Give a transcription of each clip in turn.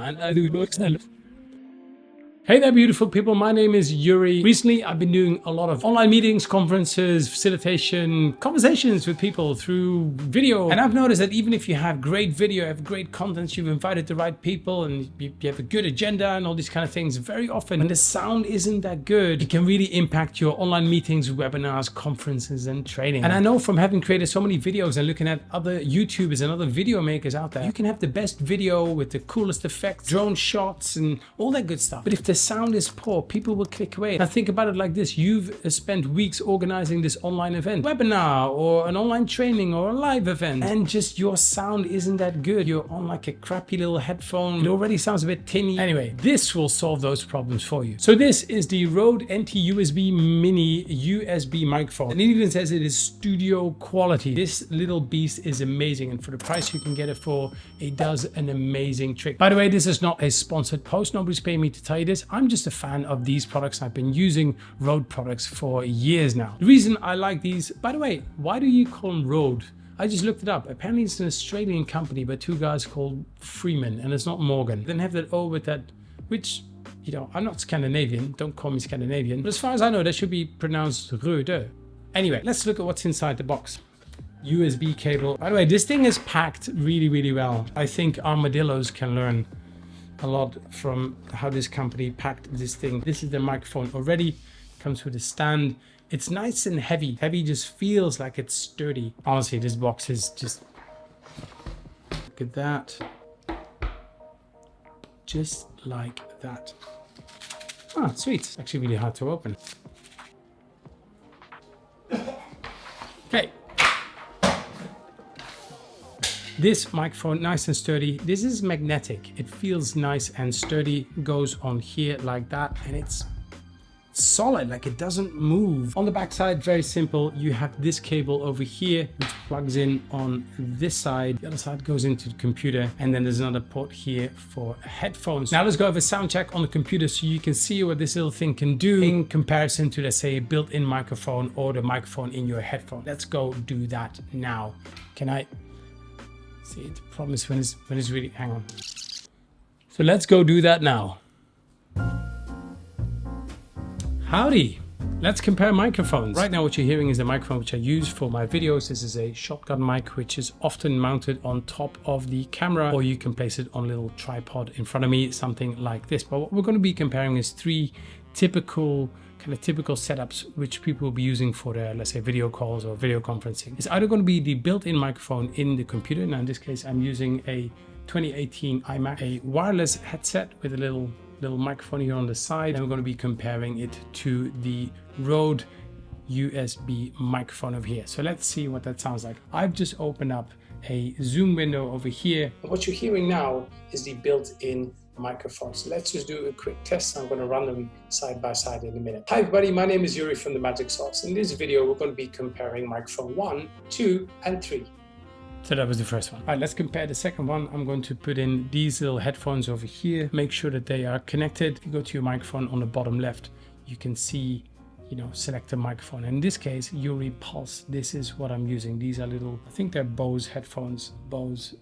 man. I do not tell. Hey there, beautiful people. My name is Yuri. Recently, I've been doing a lot of online meetings, conferences, facilitation, conversations with people through video. And I've noticed that even if you have great video, have great content, you've invited the right people, and you have a good agenda and all these kind of things, very often when the sound isn't that good, it can really impact your online meetings, webinars, conferences, and training. And I know from having created so many videos and looking at other YouTubers and other video makers out there, you can have the best video with the coolest effects, drone shots, and all that good stuff. But if the sound is poor, people will click away. Now think about it like this. You've spent weeks organizing this online event, webinar, or an online training, or a live event, and just your sound isn't that good. You're on like a crappy little headphone. It already sounds a bit tinny. Anyway, this will solve those problems for you. So this is the RØDE NT-USB Mini USB microphone. And it even says it is studio quality. This little beast is amazing, and for the price you can get it for, it does an amazing trick. By the way, this is not a sponsored post. Nobody's paying me to tell you this. I'm just a fan of these products. I've been using RØDE products for years now. The reason I like these, by the way, why do you call them RØDE? I just looked it up. Apparently it's an Australian company by two guys called Freeman, and it's not Morgan. They have that O with that, which, you know, I'm not Scandinavian. Don't call me Scandinavian. But as far as I know, that should be pronounced RØDE. Anyway, let's look at what's inside the box. USB cable. By the way, this thing is packed really, really well. I think armadillos can learn a lot from how this company packed this thing. This is the microphone already. Comes with a stand. It's nice and heavy. Heavy just feels like it's sturdy. Honestly, this box is just... Look at that. Just like that. Ah, sweet. It's actually really hard to open. Okay. This microphone, nice and sturdy. This is magnetic. It feels nice and sturdy. Goes on here like that, and it's solid, like it doesn't move. On the back side, very simple. You have this cable over here, which plugs in on this side. The other side goes into the computer, and then there's another port here for headphones. Now let's go have a sound check on the computer so you can see what this little thing can do in comparison to, let's say, a built-in microphone or the microphone in your headphone. Let's go do that now. Can I... See, the problem is when it's really, hang on. So let's go do that now. Howdy. Let's compare microphones. Right now what you're hearing is the microphone which I use for my videos. This is a shotgun mic, which is often mounted on top of the camera, or you can place it on a little tripod in front of me, something like this. But what we're going to be comparing is three typical setups which people will be using for their, let's say, video calls or video conferencing. It's either going to be the built-in microphone in the computer. Now in this case I'm using a 2018 iMac, a wireless headset with a little microphone here on the side, and we're going to be comparing it to the RØDE USB microphone over here. So let's see what that sounds like. I've just opened up a Zoom window over here. What you're hearing now is the built-in microphone. So let's just do a quick test. I'm going to run them side by side in a minute. Hi everybody, my name is Yuri from The Magic Sauce. In this video, we're going to be comparing microphone 1, 2, and 3. So that was the first one. All right, let's compare the second one. I'm going to put in these little headphones over here. Make sure that they are connected. If you go to your microphone on the bottom left, you can see, you know, select a microphone. In this case, Yuri Pulse. This is what I'm using. These are little, I think they're Bose headphones, Bose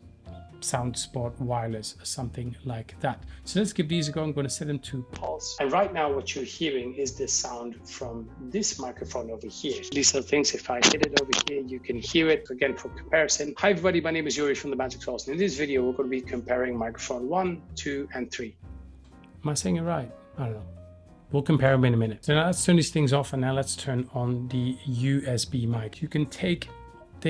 Sound Sport wireless or something like that. So let's give these a go. I'm going to set them to pulse. And right now what you're hearing is the sound from this microphone over here. These little things, if I hit it over here, you can hear it. Again, for comparison. Hi everybody, my name is Yuri from The Magic Sauce. And in this video, we're going to be comparing microphone 1, 2, and 3. Am I saying it right? I don't know. We'll compare them in a minute. So now let's turn these things off, and now let's turn on the USB mic. You can take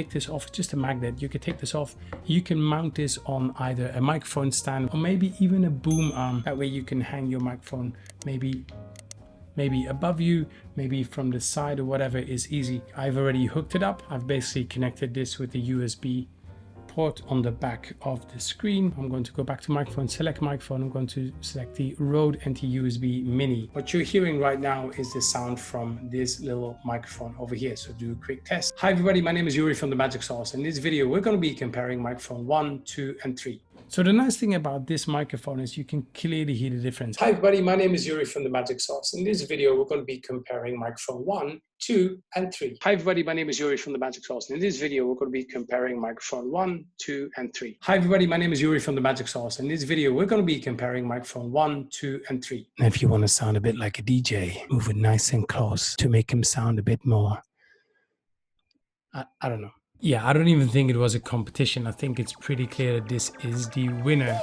this off, just a magnet. You can take this off. You can mount this on either a microphone stand or maybe even a boom arm. That way you can hang your microphone maybe above you, maybe from the side or whatever is easy. I've already hooked it up. I've basically connected this with the USB port on the back of the screen. I'm going to go back to microphone, select microphone. I'm going to select the RØDE NT-USB Mini. What you're hearing right now is the sound from this little microphone over here. So do a quick test. Hi everybody, my name is Yuri from The Magic Sauce. In this video, we're going to be comparing microphone 1, 2, and 3. So the nice thing about this microphone is you can clearly hear the difference. Hi everybody, my name is Yuri from The Magic Sauce. In this video, we're going to be comparing microphone 1, 2, and 3. Hi everybody, my name is Yuri from The Magic Sauce. In this video, we're going to be comparing microphone 1, 2, and 3. Hi everybody, my name is Yuri from The Magic Sauce. In this video, we're going to be comparing microphone 1, 2, and 3. And if you want to sound a bit like a DJ, move it nice and close to make him sound a bit more, I don't know. Yeah, I don't even think it was a competition. I think it's pretty clear that this is the winner.